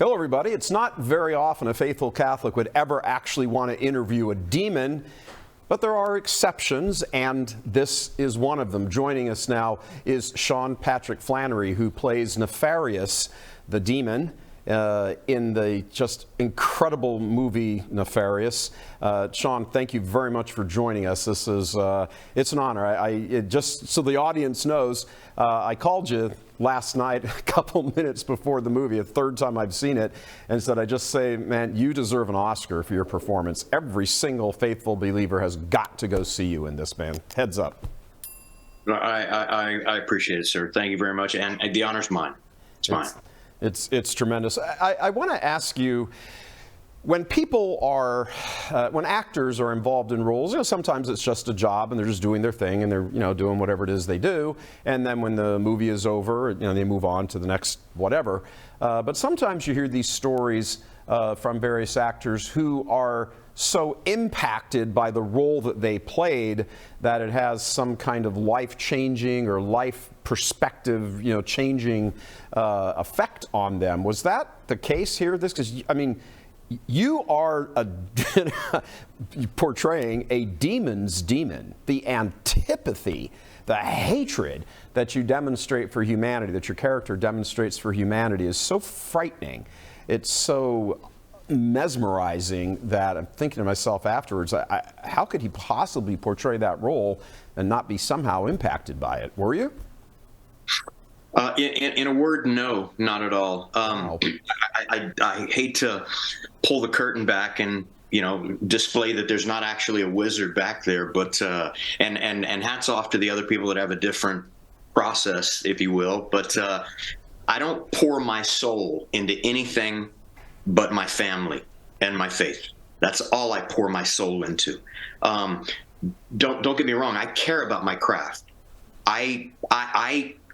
Hello, everybody. It's not very often a faithful Catholic would ever actually want to interview a demon, but there are exceptions, and this is one of them. Joining us now is Sean Patrick Flanery, who plays Nefarious, the demon, in the just incredible movie Nefarious. Sean, thank you very much for joining us. This is it's an honor. Just so the audience knows, I called you last night, a couple minutes before the movie, a third time I've seen it, and said, I just say, man, you deserve an Oscar for your performance. Every single faithful believer has got to go see you in this, man. Heads up. I appreciate it, sir. Thank you very much, and the honor's mine. It's mine. It's tremendous. I want to ask you, when people are, when actors are involved in roles, sometimes it's just a job and they're just doing their thing and they're, doing whatever it is they do. And then when the movie is over, they move on to the next whatever. But sometimes you hear these stories from various actors who are so impacted by the role that they played that it has some kind of life-changing or life perspective, changing effect on them. Was that the case here? Because, you are portraying a demon's demon, the antipathy, the hatred that you demonstrate for humanity, that your character demonstrates for humanity is so frightening. It's so mesmerizing that I'm thinking to myself afterwards, how could he possibly portray that role and not be somehow impacted by it? Were you? In a word, no, not at all. I hate to pull the curtain back and display that there's not actually a wizard back there, but and hats off to the other people that have a different process, if you will. But I don't pour my soul into anything but my family and my faith. That's all I pour my soul into. Don't get me wrong. I care about my craft. I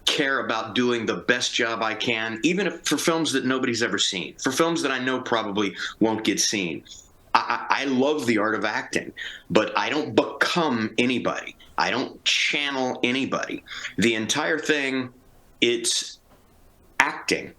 care about doing the best job I can, even if for films that nobody's ever seen, for films that I know probably won't get seen. I love the art of acting, but I don't become anybody. I don't channel anybody. The entire thing, it's acting.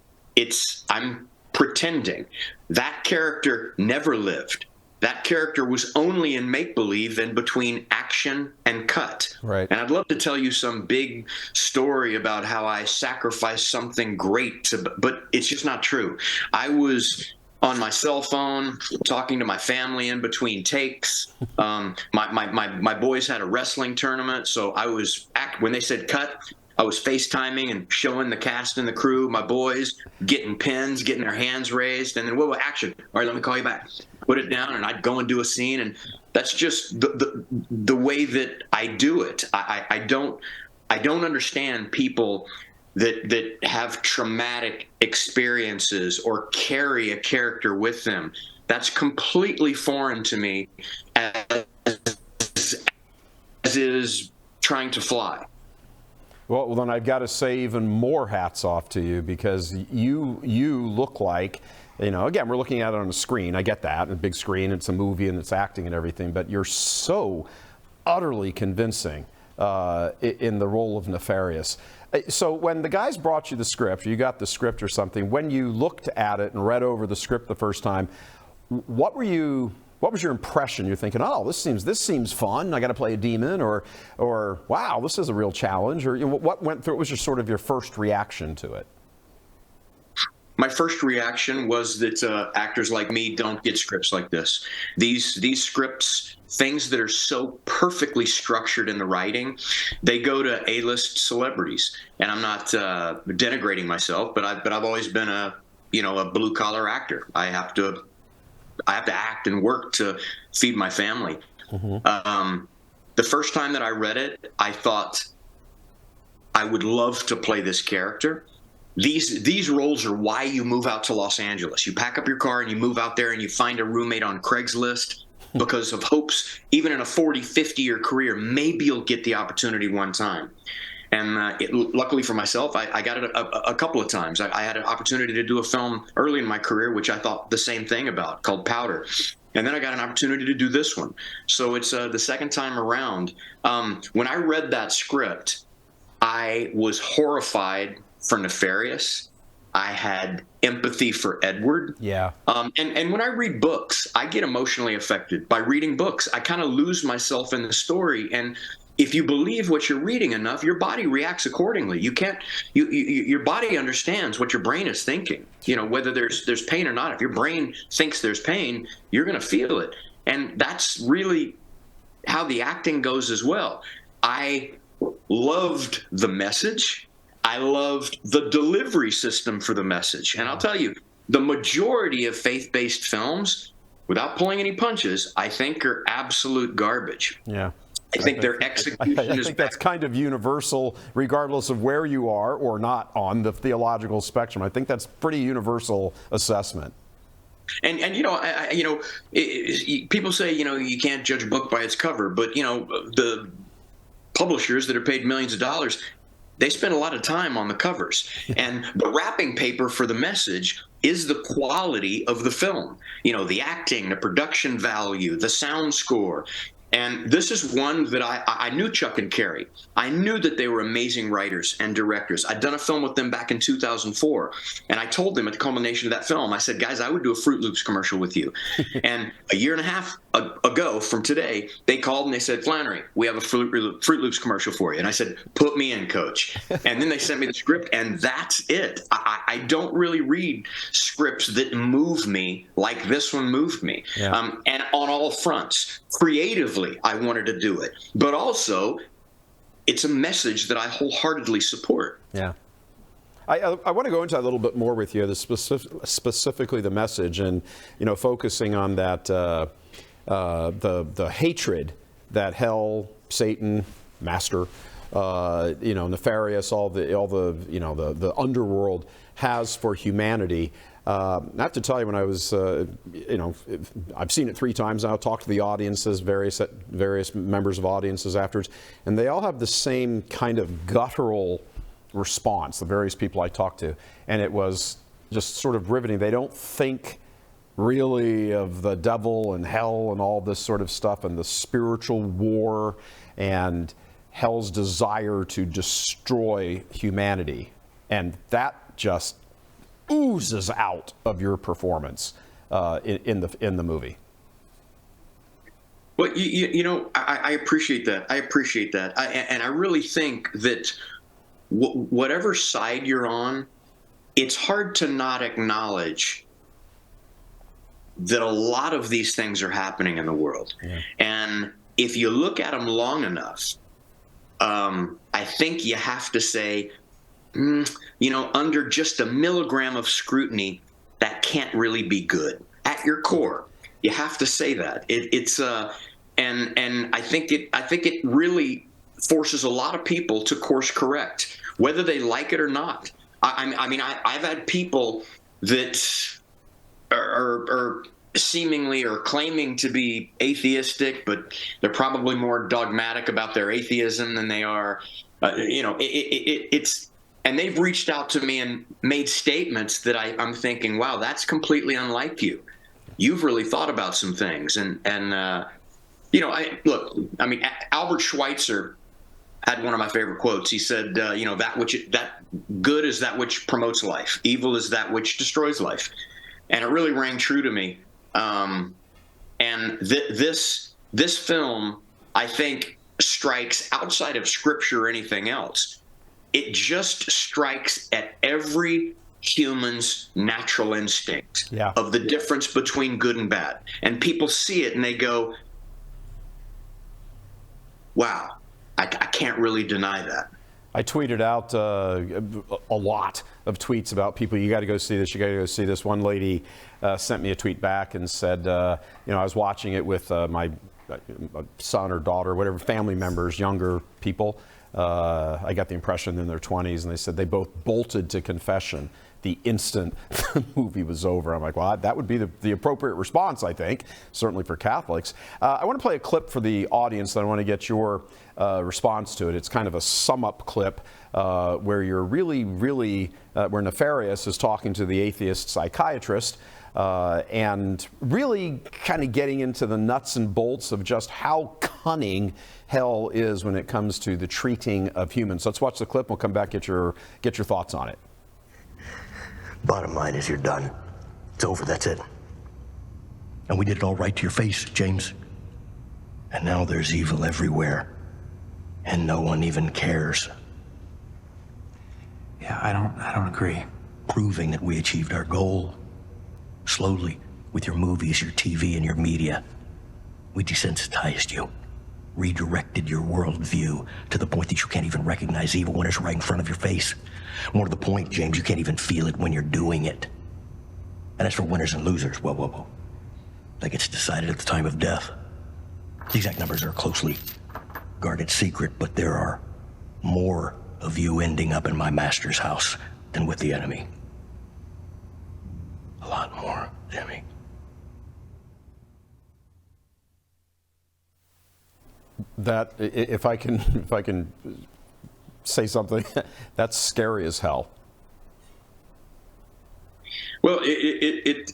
I'm pretending. That character never lived. That character was only in make-believe and between action and cut. Right. And I'd love to tell you some big story about how I sacrificed something great, but it's just not true. I was on my cell phone talking to my family in between takes. My boys had a wrestling tournament, so I was, when they said cut, I was FaceTiming and showing the cast and the crew, my boys, getting pins, getting their hands raised, and then, whoa, action. All right, let me call you back. Put it down, and I'd go and do a scene, and that's just the way that I do it. I don't understand people that have traumatic experiences or carry a character with them. That's completely foreign to me, as is trying to fly. Well, then I've got to say even more hats off to you, because you look like, again, we're looking at it on a screen. I get that, a big screen, it's a movie and it's acting and everything, but you're so utterly convincing in the role of Nefarious. So when the guys brought you the script, you got the script or something, when you looked at it and read over the script the first time, what was your impression? You're thinking, oh, this seems fun. I got to play a demon, or wow, this is a real challenge, or what went through? What was your first reaction to it? My first reaction was that actors like me don't get scripts like this. These scripts, things that are so perfectly structured in the writing, they go to A-list celebrities. And I'm not denigrating myself, but I've always been a blue collar actor. I have to act and work to feed my family. Mm-hmm. The first time that I read it, I thought I would love to play this character. These roles are why you move out to Los Angeles. You pack up your car and you move out there and you find a roommate on Craigslist because of hopes, even in a 40, 50-year career, maybe you'll get the opportunity one time. And luckily for myself, I got it a couple of times. I had an opportunity to do a film early in my career, which I thought the same thing about, called Powder. And then I got an opportunity to do this one. So it's the second time around. When I read that script, I was horrified for Nefarious, I had empathy for Edward. Yeah. And when I read books, I get emotionally affected by reading books. I kind of lose myself in the story. And if you believe what you're reading enough, your body reacts accordingly. Your body understands what your brain is thinking. You know, whether there's pain or not. If your brain thinks there's pain, you're going to feel it. And that's really how the acting goes as well. I loved the message. I loved the delivery system for the message. And I'll tell you, the majority of faith-based films, without pulling any punches, I think are absolute garbage. Yeah. I think their execution I think that's kind of universal, regardless of where you are or not on the theological spectrum. I think that's pretty universal assessment. And people say, you can't judge a book by its cover, but, the publishers that are paid millions of dollars, they spend a lot of time on the covers. And the wrapping paper for the message is the quality of the film. The acting, the production value, the sound score. And this is one that I knew Chuck and Carrie. I knew that they were amazing writers and directors. I'd done a film with them back in 2004. And I told them at the culmination of that film, I said, guys, I would do a Fruit Loops commercial with you. And a year and a half ago from today, they called and they said, Flanery, we have a Fruit Loops commercial for you. And I said, put me in, coach. And then they sent me the script, and that's it. I don't really read scripts that move me like this one moved me. Yeah. And on all fronts. Creatively, I wanted to do it. But also, it's a message that I wholeheartedly support. Yeah. I want to go into that a little bit more with you, specifically the message, and focusing on that the hatred that hell, Satan, Master, Nefarious, all the underworld has for humanity. I have to tell you, when I was, I've seen it 3 times now, talked to the audiences, various members of audiences afterwards, and they all have the same kind of guttural response, the various people I talked to, and it was just sort of riveting. They don't think really of the devil and hell and all this sort of stuff and the spiritual war and hell's desire to destroy humanity, and that just oozes out of your performance in the movie. Well, I appreciate that. I appreciate that. And I really think that whatever side you're on, it's hard to not acknowledge that a lot of these things are happening in the world. Yeah. And if you look at them long enough, I think you have to say, under just a milligram of scrutiny, that can't really be good. At your core, you have to say that. And I think it really forces a lot of people to course correct, whether they like it or not. I've had people that are seemingly or claiming to be atheistic, but they're probably more dogmatic about their atheism than they are. And they've reached out to me and made statements that I'm thinking, wow, that's completely unlike you. You've really thought about some things. Albert Schweitzer had one of my favorite quotes. He said, that good is that which promotes life. Evil is that which destroys life. And it really rang true to me. This film, I think, strikes outside of scripture or anything else. It just strikes at every human's natural instinct of the difference between good and bad. And people see it and they go, wow, I can't really deny that. I tweeted out a lot of tweets about people, you got to go see this, you got to go see this. One lady sent me a tweet back and said, I was watching it with my son or daughter, whatever, family members, younger people. I got the impression in their 20s, and they said they both bolted to confession the instant the movie was over. I'm like, well, that would be the appropriate response, I think, certainly for Catholics. I want to play a clip for the audience, and I want to get your response to it. It's kind of a sum-up clip where you're really, where Nefarious is talking to the atheist psychiatrist, and really kind of getting into the nuts and bolts of just how cunning hell is when it comes to the treating of humans. So let's watch the clip. We'll come back, get your thoughts on it. Bottom line is you're done. It's over, that's it. And we did it all right to your face, James. And now there's evil everywhere. And no one even cares. Yeah, I don't agree. Proving that we achieved our goal. Slowly, with your movies, your TV, and your media. We desensitized you. Redirected your worldview to the point that you can't even recognize evil when it's right in front of your face. More to the point, James, you can't even feel it when you're doing it. And as for winners and losers, whoa. That gets decided at the time of death. The exact numbers are a closely guarded secret, but there are more of you ending up in my master's house than with the enemy. A lot more, Jimmy. That, if I can say something, that's scary as hell. Well, it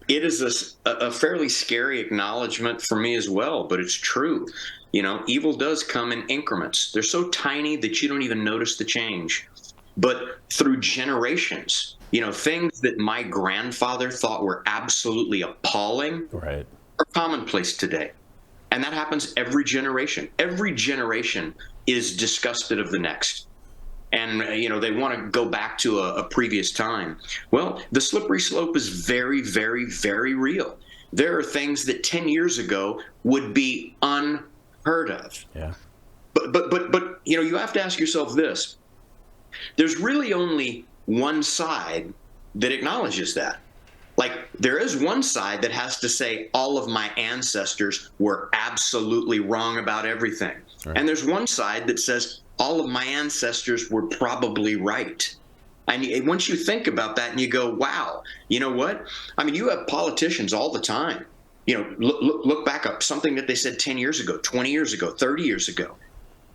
is a fairly scary acknowledgement for me as well, but it's true. You know, evil does come in increments. They're so tiny that you don't even notice the change. But through generations, you know, things that my grandfather thought were absolutely appalling are commonplace today. And that happens every generation. Every generation is disgusted of the next. And, you know, they want to go back to a previous time. Well, the slippery slope is very, very, very real. There are things that 10 years ago would be unheard of. Yeah. But you know, you have to ask yourself this. There's really only one side that acknowledges that. Like, there is one side that has to say all of my ancestors were absolutely wrong about everything. Right. And there's one side that says all of my ancestors were probably right. And once you think about that and you go, wow, you know what? I mean, you have politicians all the time. You know, look back up something that they said 10 years ago, 20 years ago, 30 years ago.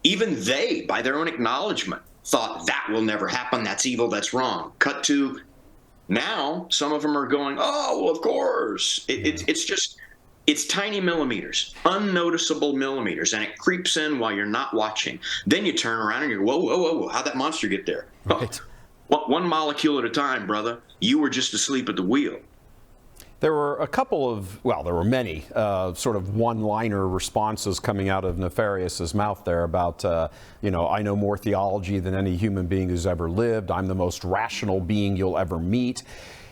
Even they, by their own acknowledgement, thought that will never happen. That's evil. That's wrong. Cut to now, some of them are going, oh, well, of course. It's tiny millimeters, unnoticeable millimeters, and it creeps in while you're not watching. Then you turn around and you go, whoa, how'd that monster get there? Right. Oh, one molecule at a time, brother. You were just asleep at the wheel. There were a couple of, well, there were many sort of one-liner responses coming out of Nefarious's mouth there about, you know, I know more theology than any human being who's ever lived. I'm the most rational being you'll ever meet.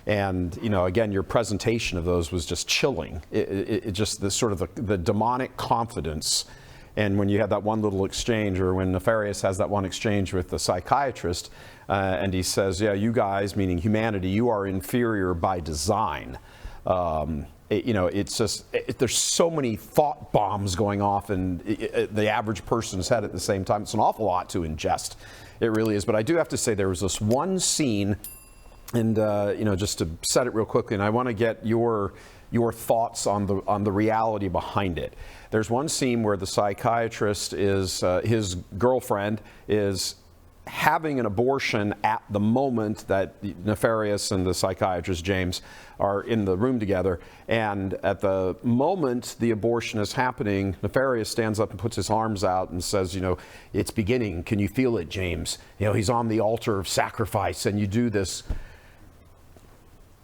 And, you know, again, your presentation of those was just chilling. It just the sort of the demonic confidence. And when you had that one little exchange, or when Nefarious has that one exchange with the psychiatrist, and he says, yeah, you guys, meaning humanity, you are inferior by design. You know, it's just, there's so many thought bombs going off in the average person's head at the same time. It's an awful lot to ingest. It really is. But I do have to say, there was this one scene, and you know, just to set it real quickly, and I want to get your thoughts on the reality behind it. There's one scene where the psychiatrist is, his girlfriend is having an abortion at the moment that Nefarious and the psychiatrist, James, are in the room together. And at the moment the abortion is happening, Nefarious stands up and puts his arms out and says, you know, it's beginning. Can you feel it, James? You know, he's on the altar of sacrifice. And you do this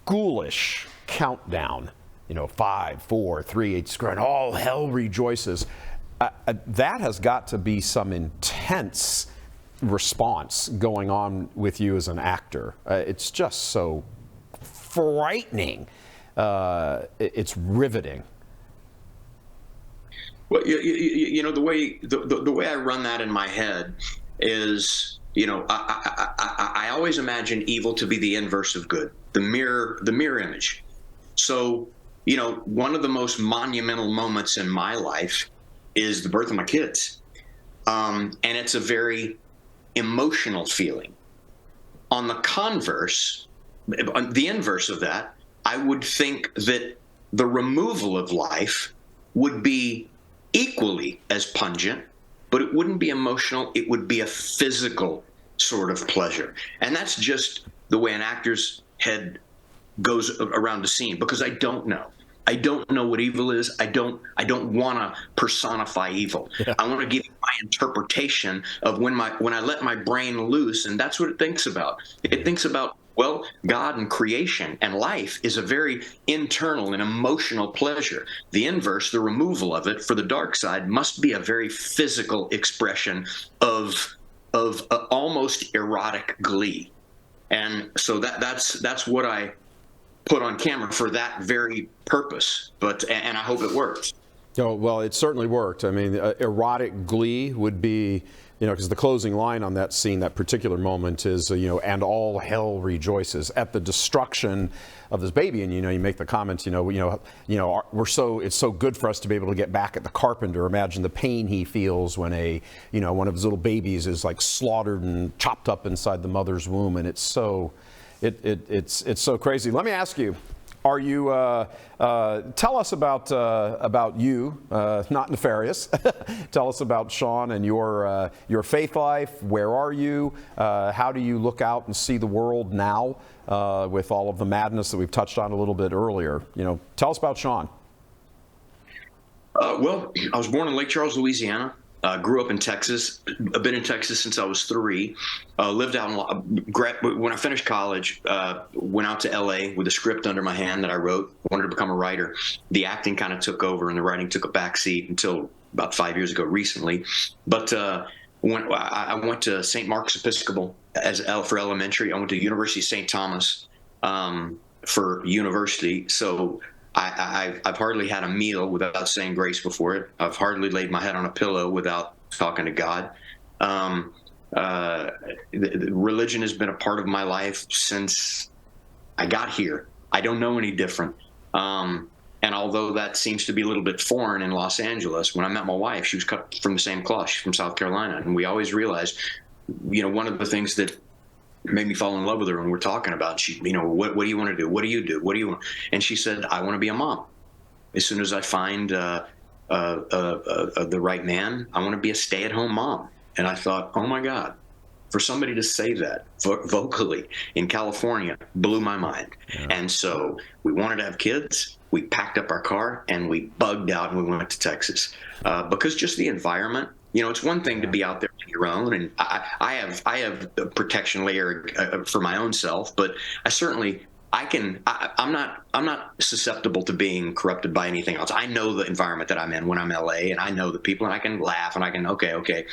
ghoulish countdown, you know, 5, 4, 3, 8, and all hell rejoices. That has got to be some intense response going on with you as an actor. It's just so frightening. It's riveting. Well, you know, the way I run that in my head is, you know, I always imagine evil to be the inverse of good, the mirror image. So, you know, one of the most monumental moments in my life is the birth of my kids, and it's a very emotional feeling. On the converse, the inverse of that, I would think that the removal of life would be equally as pungent, but it wouldn't be emotional. It would be a physical sort of pleasure. And that's just the way an actor's head goes around a scene, because I don't know. I don't know what evil is. I don't want to personify evil. Yeah. I want to give you my interpretation of when I let my brain loose, and that's what it thinks about. It thinks about Well, God and creation and life is a very internal and emotional pleasure. The inverse, the removal of it for the dark side, must be a very physical expression of almost erotic glee. And so that's what I put on camera for that very purpose. And I hope it works. Oh, well, it certainly worked. I mean, erotic glee would be, because the closing line on that scene, that particular moment is, and all hell rejoices at the destruction of this baby. And, you make the comments, it's so good for us to be able to get back at the carpenter. Imagine the pain he feels when one of his little babies is like slaughtered and chopped up inside the mother's womb. And it's so crazy. Let me ask you, are you, tell us about you, not Nefarious. Tell us about Sean and your faith life. Where are you? How do you look out and see the world now with all of the madness that we've touched on a little bit earlier? Tell us about Sean. Well, I was born in Lake Charles, Louisiana. Grew up in Texas. I've been in Texas since I was 3. Lived out when I finished college, went out to LA with a script under my hand that I wrote. Wanted to become a writer. The acting kind of took over and the writing took a backseat until about 5 years ago recently. But when I went to St. Mark's Episcopal for elementary. I went to University of St. Thomas for university. So I've hardly had a meal without saying grace before it. I've hardly laid my head on a pillow without talking to God. Religion has been a part of my life since I got here. I don't know any different. And although that seems to be a little bit foreign in Los Angeles, when I met my wife, she was cut from the same cloth. She's from South Carolina. And we always realized, one of the things that made me fall in love with her when we're talking about, what do you want to do? What do you do? What do you want? And she said, I want to be a mom. As soon as I find the right man, I want to be a stay-at-home mom. And I thought, oh my God, for somebody to say that vocally in California blew my mind. Yeah. And so we wanted to have kids. We packed up our car and we bugged out and we went to Texas because just the environment. It's one thing to be out there on your own, and I have a protection layer for my own self, but I'm not susceptible to being corrupted by anything else. I know the environment that I'm in when I'm LA, and I know the people, and I can laugh and I can okay.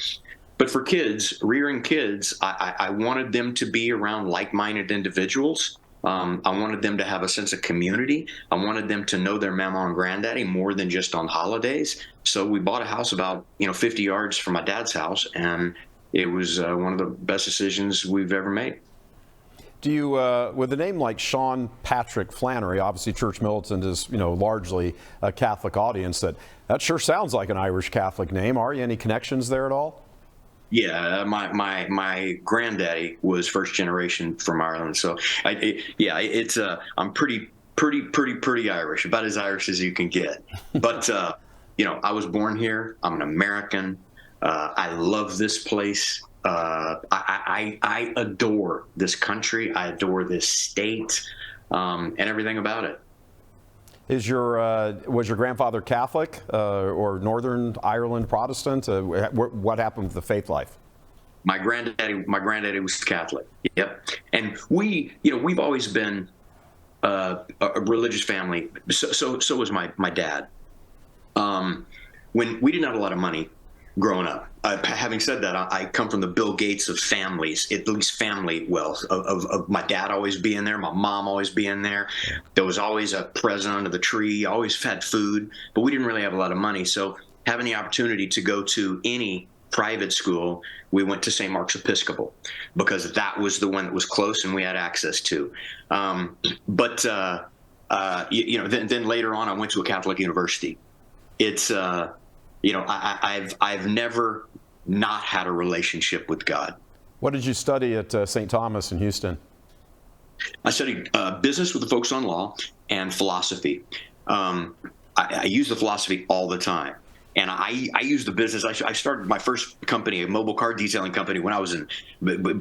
But for kids, rearing kids, I wanted them to be around like-minded individuals. I wanted them to have a sense of community. I wanted them to know their mama and granddaddy more than just on holidays. So we bought a house about 50 yards from my dad's house, and it was one of the best decisions we've ever made. Do you, with a name like Sean Patrick Flanery, obviously Church Militant is largely a Catholic audience. That sure sounds like an Irish Catholic name. Are you any connections there at all? Yeah, my granddaddy was first generation from Ireland, so I'm pretty Irish, about as Irish as you can get. But I was born here. I'm an American. I love this place. I adore this country. I adore this state, and everything about it. Was your grandfather Catholic or Northern Ireland Protestant? What happened with the faith life? My granddaddy was Catholic. Yep. And we've always been a religious family. So was my dad. When we didn't have a lot of money growing up. Having said that, I come from the Bill Gates of families, at least family wealth, of my dad always being there, my mom always being there. There was always a present under the tree, always had food, but we didn't really have a lot of money. So having the opportunity to go to any private school, we went to St. Mark's Episcopal because that was the one that was close and we had access to. Then later on, I went to a Catholic university. It's I've never not had a relationship with God. What did you study at St. Thomas in Houston? I studied business with a focus on law and philosophy. I use the philosophy all the time. And I use the business. I started my first company, a mobile car detailing company, when I was in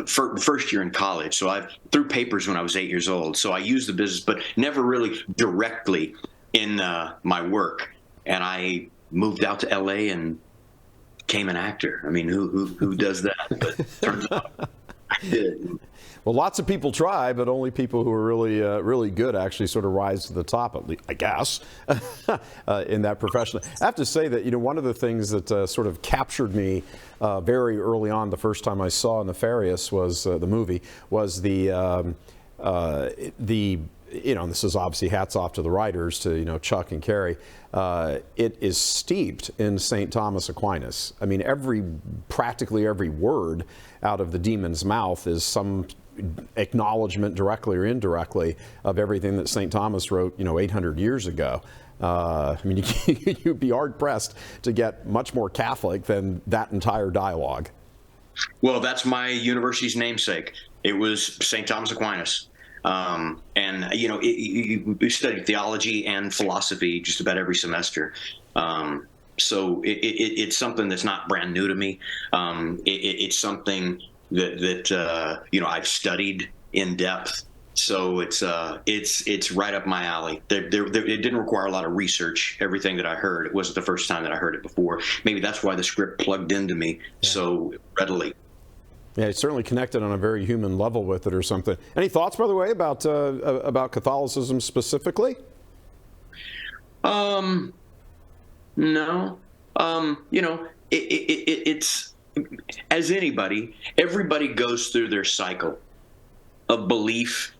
first year in college. So I threw papers when I was 8 years old. So I used the business, but never really directly in my work. And I moved out to LA and became an actor. I mean, who does that? But turns out I did. Well, lots of people try, but only people who are really, really good actually sort of rise to the top, at least, I guess, in that profession. I have to say that, one of the things that sort of captured me very early on, the first time I saw Nefarious was the movie, was and this is obviously hats off to the writers, to, Chuck and Carrie. It is steeped in St. Thomas Aquinas. I mean, practically every word out of the demon's mouth is some acknowledgement, directly or indirectly, of everything that St. Thomas wrote, 800 years ago. I mean, you'd be hard-pressed to get much more Catholic than that entire dialogue. Well, that's my university's namesake. It was St. Thomas Aquinas. We studied theology and philosophy just about every semester. So it's something that's not brand new to me. It's something that I've studied in depth. So it's right up my alley. It didn't require a lot of research. Everything that I heard, it wasn't the first time that I heard it before. Maybe that's why the script plugged into me so readily. Yeah, it's certainly connected on a very human level with it or something. Any thoughts, by the way, about Catholicism specifically? No. It's as everybody goes through their cycle of belief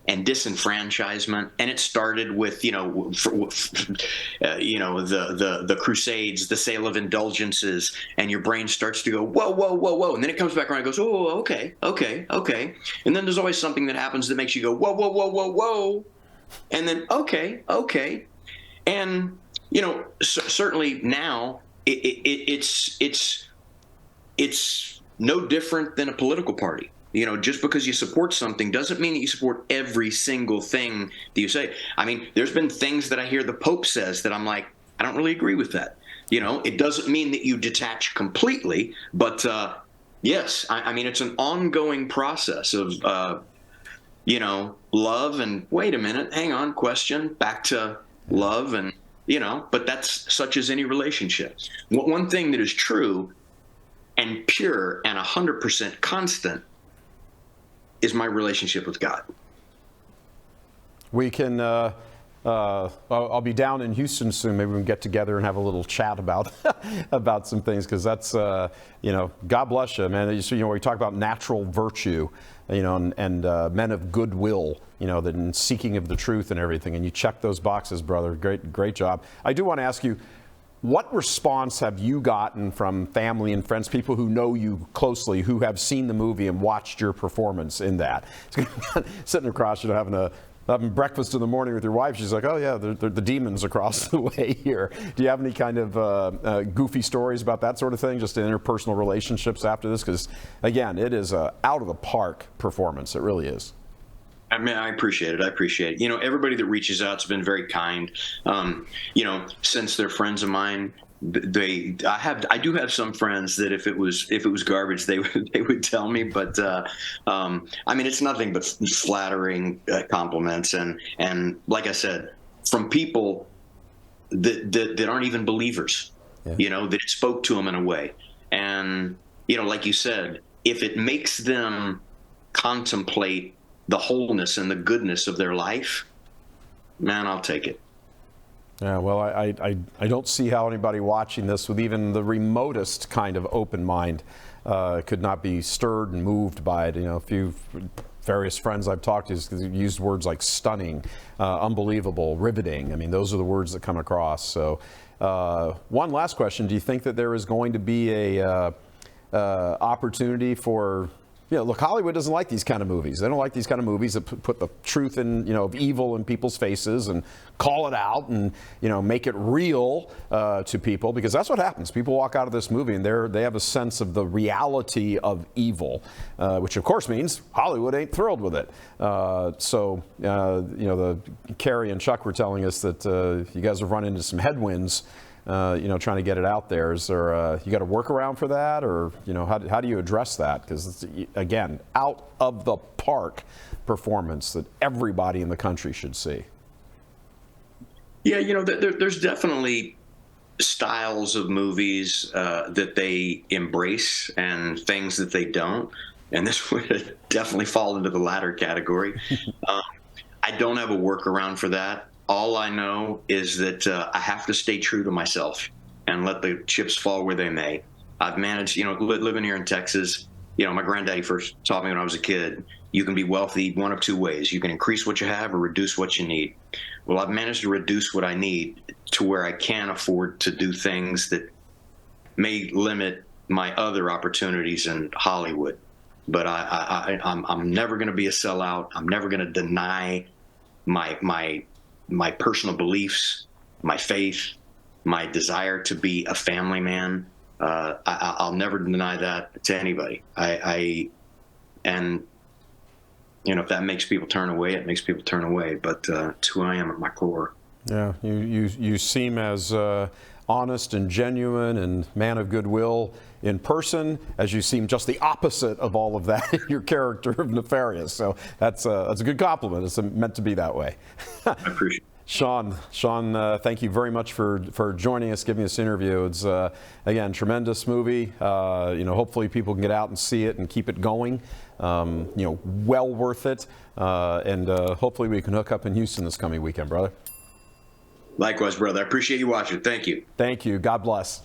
and disenfranchisement, and it started with the Crusades, the sale of indulgences, and your brain starts to go whoa, and then it comes back around and goes, oh, okay, and then there's always something that happens that makes you go whoa, and then okay, and certainly now it's no different than a political party. Just because you support something doesn't mean that you support every single thing that you say. I mean, there's been things that I hear the Pope says that I'm like, I don't really agree with that. It doesn't mean that you detach completely, but yes, I mean, it's an ongoing process of, love and wait a minute, hang on, question, back to love and, but that's such as any relationship. One thing that is true and pure and 100% constant is my relationship with God. We can, I'll be down in Houston soon. Maybe we can get together and have a little chat about about some things, because that's, God bless you, man. We talk about natural virtue, and men of goodwill, that in seeking of the truth and everything, and you check those boxes, brother. Great job. I do want to ask you, what response have you gotten from family and friends, people who know you closely, who have seen the movie and watched your performance in that? Sitting across, having breakfast in the morning with your wife, she's like, oh yeah, they're the demons across the way here. Do you have any kind of goofy stories about that sort of thing, just in interpersonal relationships after this? Because again, it is a out of the park performance. It really is. I mean, I appreciate it. Everybody that reaches out's been very kind. Since they're friends of mine, I do have some friends that if it was garbage, they would tell me. But I mean, it's nothing but flattering compliments, and like I said, from people that aren't even believers. Yeah. That it spoke to them in a way, and like you said, if it makes them contemplate the wholeness and the goodness of their life, man, I'll take it. Yeah, well, I don't see how anybody watching this with even the remotest kind of open mind could not be stirred and moved by it. A few various friends I've talked to used words like stunning, unbelievable, riveting. I mean, those are the words that come across. So one last question. Do you think that there is going to be a opportunity for... look, Hollywood doesn't like these kind of movies. They don't like these kind of movies that put the truth of evil in people's faces and call it out and, make it real to people, because that's what happens. People walk out of this movie and they have a sense of the reality of evil, which of course means Hollywood ain't thrilled with it. So the Carrie and Chuck were telling us that you guys have run into some headwinds trying to get it out there. Is there, you got a workaround for that, or, how do you address that? Because it's, again, out of the park performance that everybody in the country should see. Yeah, there's definitely styles of movies that they embrace and things that they don't. and this would definitely fall into the latter category. I don't have a workaround for that. All I know is that I have to stay true to myself and let the chips fall where they may. I've managed, living here in Texas. My granddaddy first taught me when I was a kid, you can be wealthy one of two ways. You can increase what you have or reduce what you need. Well, I've managed to reduce what I need to where I can afford to do things that may limit my other opportunities in Hollywood. But I'm never going to be a sellout. I'm never going to deny my personal beliefs, my faith, my desire to be a family man. I'll never deny that to anybody. And if that makes people turn away, it makes people turn away. But it's who I am at my core. Yeah, you seem as honest and genuine and man of goodwill in person as you seem just the opposite of all of that in your character of Nefarious. So that's a good compliment. It's meant to be that way. I appreciate it. Sean, thank you very much for joining us, giving this interview. It's again, tremendous movie. Hopefully people can get out and see it and keep it going. Well worth it. And hopefully we can hook up in Houston this coming weekend, brother. Likewise, brother. I appreciate you watching. Thank you. Thank you. God bless.